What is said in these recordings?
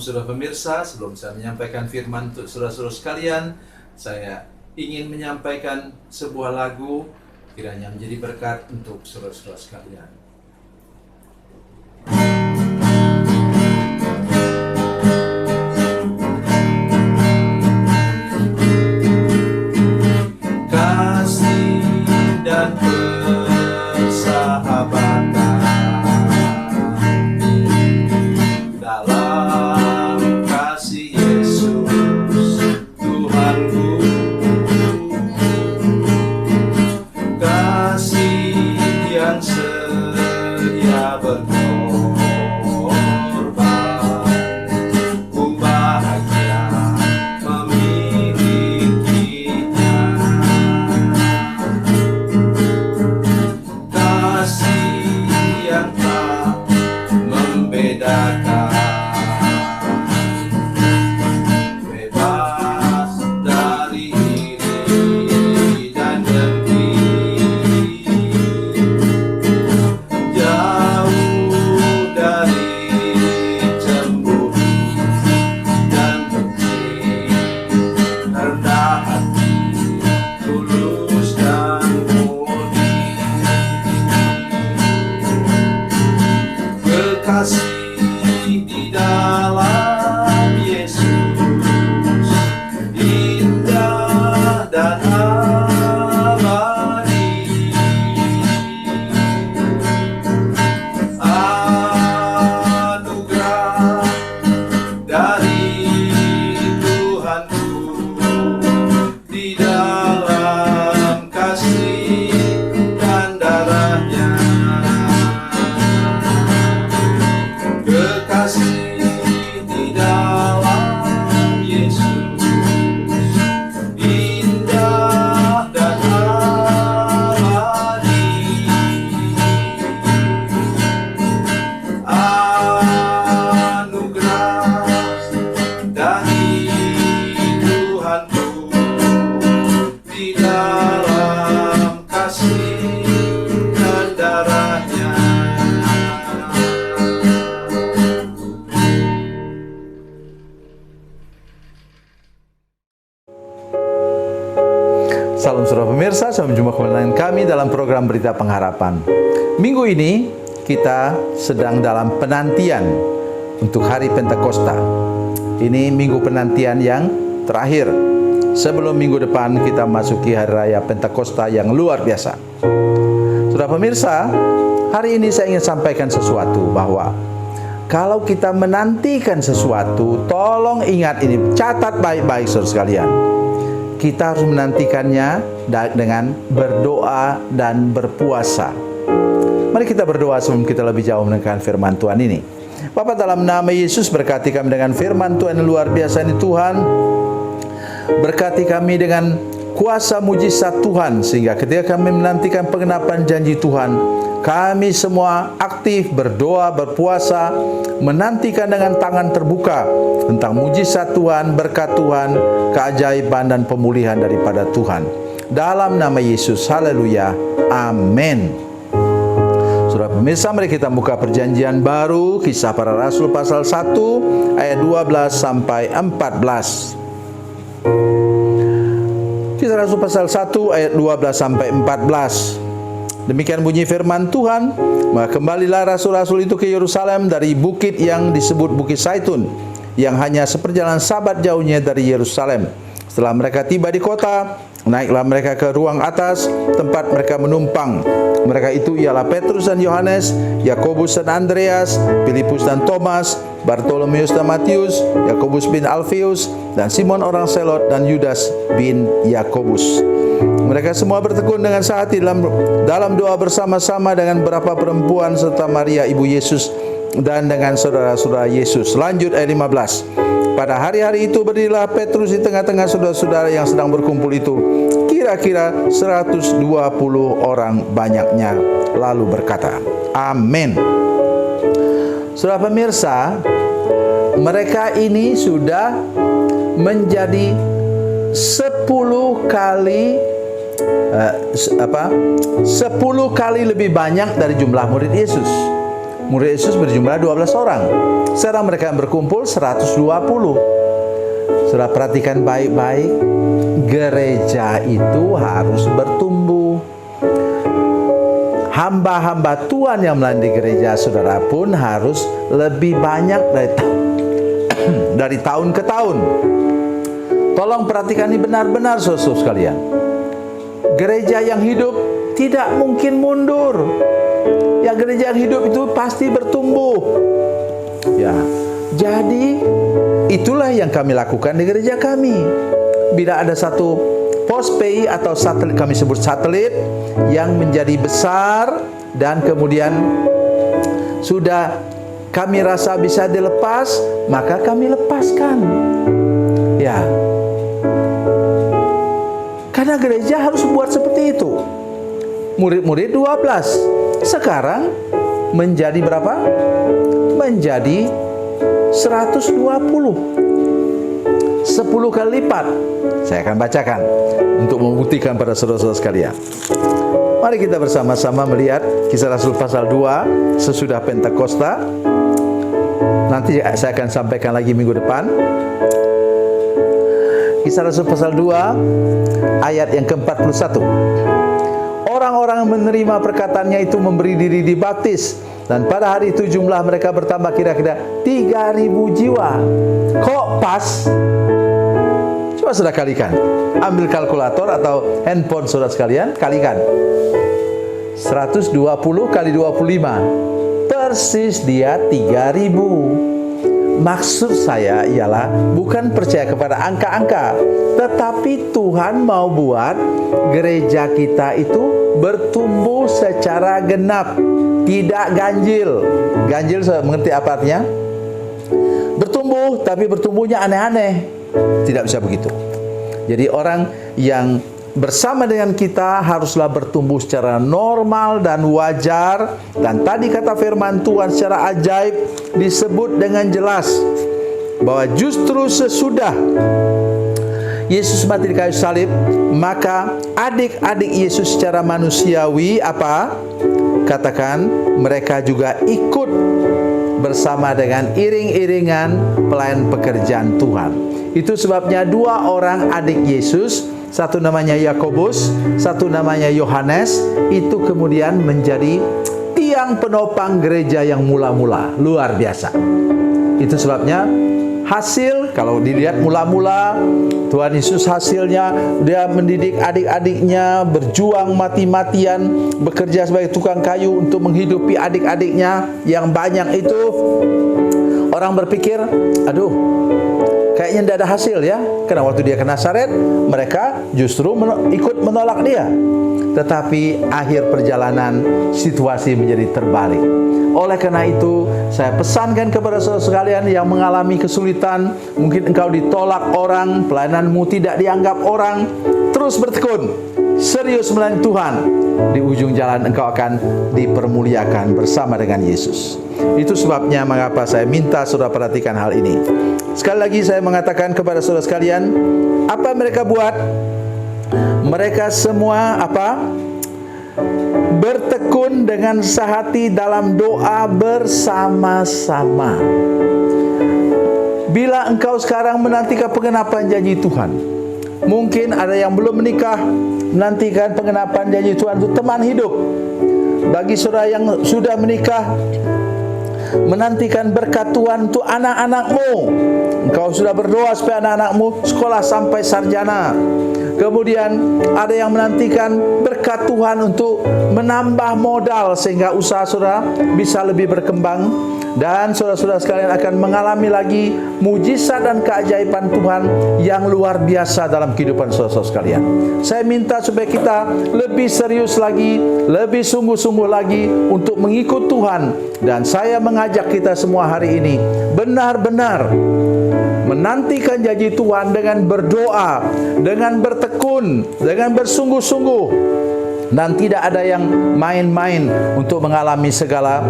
Shalom saudara pemirsa, sebelum saya menyampaikan firman untuk saudara-saudara sekalian, saya ingin menyampaikan sebuah lagu kiranya menjadi berkat untuk saudara-saudara sekalian. Kasih dan persahabatan dalam kasih Yesus Tuhanku, kasih yang sedia berkorban, ku bahagia memilikinya. Kasih yang tak membedakan, bebas dari iri dan dengki, jauh dari cemburu dan benci, rendah hati, tulus dan murni. Kekasih di dalam Yesus indah dan abadi. Anugerah dari Tuhanku di dalam kasih dan darahnya. Kekasih di dalam Yesus indah dan abadi. Anugerah dari Tuhanku di dalam kasih dan darahnya. Salam saudara pemirsa, sampai jumpa kembali dengan kami dalam program Berita Pengharapan. Minggu ini kita sedang dalam penantian untuk hari Pentakosta. Ini minggu penantian yang terakhir sebelum minggu depan kita masuki hari raya Pentakosta yang luar biasa. Saudara pemirsa, hari ini saya ingin sampaikan sesuatu bahwa kalau kita menantikan sesuatu, tolong ingat ini, catat baik-baik saudara sekalian. Kita harus menantikannya dengan berdoa dan berpuasa. Mari kita berdoa sebelum kita lebih jauh mendengarkan firman Tuhan ini. Bapa, dalam nama Yesus, berkati kami dengan firman Tuhan yang luar biasa ini Tuhan. Berkati kami dengan kuasa mujizat Tuhan, sehingga ketika kami menantikan penggenapan janji Tuhan, kami semua aktif berdoa, berpuasa, menantikan dengan tangan terbuka tentang mujizat Tuhan, berkat Tuhan, keajaiban dan pemulihan daripada Tuhan. Dalam nama Yesus, haleluya, amin. Saudara pemirsa, mari kita buka perjanjian baru, Kisah Para Rasul pasal 1 ayat 12 sampai 14. Kisah Rasul pasal 1 ayat 12 sampai 14. Demikian bunyi firman Tuhan. Maka kembalilah rasul-rasul itu ke Yerusalem dari bukit yang disebut Bukit Zaitun, yang hanya seperjalanan sabat jauhnya dari Yerusalem. Setelah mereka tiba di kota, naiklah mereka ke ruang atas tempat mereka menumpang. Mereka itu ialah Petrus dan Yohanes, Yakobus dan Andreas, Filipus dan Thomas, Bartolomeus dan Matius, Yakobus bin Alfeus, dan Simon orang Selot, dan Yudas bin Yakobus. Mereka semua bertekun dengan sehati dalam doa bersama-sama dengan beberapa perempuan serta Maria ibu Yesus dan dengan saudara-saudara Yesus. Lanjut ayat 15. Pada hari-hari itu berdirilah Petrus di tengah-tengah saudara-saudara yang sedang berkumpul itu, kira-kira 120 orang banyaknya, lalu berkata, amin. Saudara pemirsa, mereka ini sudah menjadi 10 kali 10 kali lebih banyak dari jumlah murid Yesus. Murid Yesus berjumlah 12 orang. Sekarang mereka berkumpul 120. Sudah perhatikan baik-baik, gereja itu harus bertumbuh. Hamba-hamba Tuhan yang melayani gereja saudara pun harus lebih banyak dari tahun ke tahun. Tolong perhatikan ini benar-benar saudara sekalian. Gereja yang hidup tidak mungkin mundur. Ya, gereja yang hidup itu pasti bertumbuh. Ya, jadi itulah yang kami lakukan di gereja kami. Bila ada satu postpay atau satelit, kami sebut satelit, yang menjadi besar dan kemudian sudah kami rasa bisa dilepas, maka kami lepaskan. Ya, karena gereja harus buat seperti itu. Murid-murid 12. Sekarang menjadi berapa? Menjadi 120. 10 kali lipat. Saya akan bacakan untuk membuktikan pada saudara-saudara sekalian. Mari kita bersama-sama melihat Kisah Rasul pasal 2 sesudah Pentakosta. Nanti saya akan sampaikan lagi minggu depan. Kisah Rasul pasal 2 ayat yang ke-41. Orang-orang yang menerima perkataannya itu memberi diri dibaptis, dan pada hari itu jumlah mereka bertambah kira-kira 3.000 jiwa. Kok pas? Coba saudara kalikan. Ambil kalkulator atau handphone saudara sekalian, kalikan. 120 kali 25. Persis dia 3.000. Maksud saya ialah bukan percaya kepada angka-angka, tetapi Tuhan mau buat gereja kita itu bertumbuh secara genap, tidak ganjil. Ganjil, saya mengerti apa artinya? Bertumbuh, tapi bertumbuhnya aneh-aneh. Tidak bisa begitu. Jadi orang yang bersama dengan kita haruslah bertumbuh secara normal dan wajar. Dan tadi kata firman Tuhan secara ajaib disebut dengan jelas bahwa justru sesudah Yesus mati di kayu salib, maka adik-adik Yesus secara manusiawi apa? Katakan, mereka juga ikut bersama dengan iring-iringan pelayan pekerjaan Tuhan. Itu sebabnya 2 orang adik Yesus, satu namanya Yakobus, satu namanya Yohanes, itu kemudian menjadi tiang penopang gereja yang mula-mula. Luar biasa. Itu sebabnya hasil, kalau dilihat mula-mula, Tuhan Yesus hasilnya, dia mendidik adik-adiknya, berjuang mati-matian, bekerja sebagai tukang kayu untuk menghidupi adik-adiknya yang banyak itu. Orang berpikir, aduh, kayaknya tidak ada hasil ya. Karena waktu dia ke Nazaret, mereka justru ikut menolak dia. Tetapi akhir perjalanan situasi menjadi terbalik. Oleh karena itu, saya pesankan kepada saudara sekalian yang mengalami kesulitan, mungkin engkau ditolak orang, pelayananmu tidak dianggap orang, terus bertekun, serius melayani Tuhan. Di ujung jalan engkau akan dipermuliakan bersama dengan Yesus. Itu sebabnya mengapa saya minta saudara perhatikan hal ini. Sekali lagi saya mengatakan kepada saudara sekalian, apa mereka buat? Mereka semua apa? Bertekun dengan sehati dalam doa bersama-sama. Bila engkau sekarang menantikan penggenapan janji Tuhan, mungkin ada yang belum menikah, menantikan penggenapan janji Tuhan untuk teman hidup. Bagi saudara yang sudah menikah, menantikan berkat Tuhan untuk anak-anakmu. Engkau sudah berdoa supaya anak-anakmu sekolah sampai sarjana. Kemudian ada yang menantikan berkat Tuhan untuk menambah modal sehingga usaha saudara bisa lebih berkembang. Dan saudara-saudara sekalian akan mengalami lagi mujizat dan keajaiban Tuhan yang luar biasa dalam kehidupan saudara-saudara sekalian. Saya minta supaya kita lebih serius lagi, lebih sungguh-sungguh lagi untuk mengikut Tuhan. Dan saya mengajak kita semua hari ini benar-benar menantikan janji Tuhan dengan berdoa, dengan bertekun, dengan bersungguh-sungguh. Dan tidak ada yang main-main untuk mengalami segala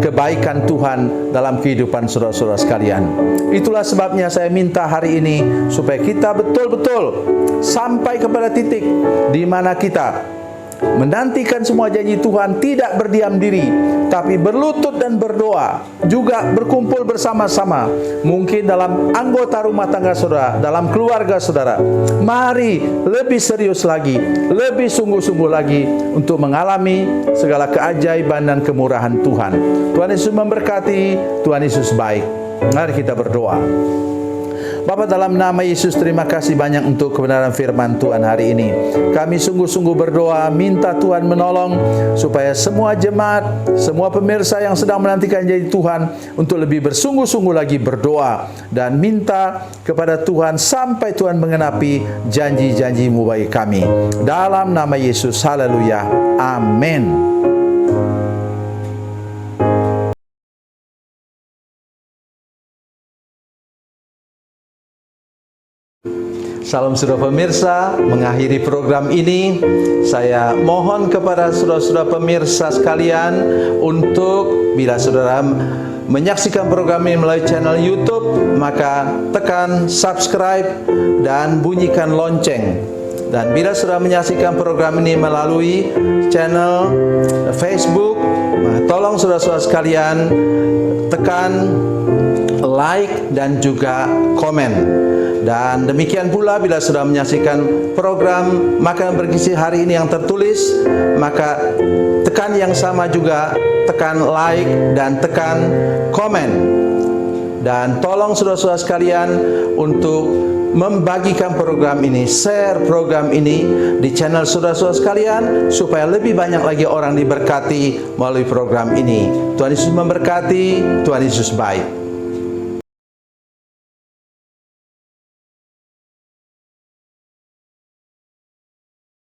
kebaikan Tuhan dalam kehidupan saudara-saudara sekalian. Itulah sebabnya saya minta hari ini supaya kita betul-betul sampai kepada titik di mana kita menantikan semua janji Tuhan, tidak berdiam diri, tapi berlutut dan berdoa, juga berkumpul bersama-sama, mungkin dalam anggota rumah tangga saudara, dalam keluarga saudara. Mari lebih serius lagi, lebih sungguh-sungguh lagi untuk mengalami segala keajaiban dan kemurahan Tuhan. Tuhan Yesus memberkati, Tuhan Yesus baik. Mari kita berdoa. Bapa, dalam nama Yesus, terima kasih banyak untuk kebenaran firman Tuhan hari ini. Kami sungguh-sungguh berdoa, minta Tuhan menolong supaya semua jemaat, semua pemirsa yang sedang menantikan janji Tuhan untuk lebih bersungguh-sungguh lagi berdoa dan minta kepada Tuhan sampai Tuhan mengenapi janji-janji-Mu bagi kami. Dalam nama Yesus, haleluya, amin. Salam saudara pemirsa, mengakhiri program ini, saya mohon kepada saudara-saudara pemirsa sekalian untuk bila saudara menyaksikan program ini melalui channel YouTube, maka tekan subscribe dan bunyikan lonceng. Dan bila saudara menyaksikan program ini melalui channel Facebook, tolong saudara-saudara sekalian tekan like dan juga komen. Dan demikian pula bila sudah menyaksikan program Makanan Bergizi hari ini yang tertulis, maka tekan yang sama juga, tekan like dan tekan komen. Dan tolong saudara-saudara sekalian untuk membagikan program ini, share program ini di channel saudara-saudara sekalian, supaya lebih banyak lagi orang diberkati melalui program ini. Tuhan Yesus memberkati, Tuhan Yesus baik.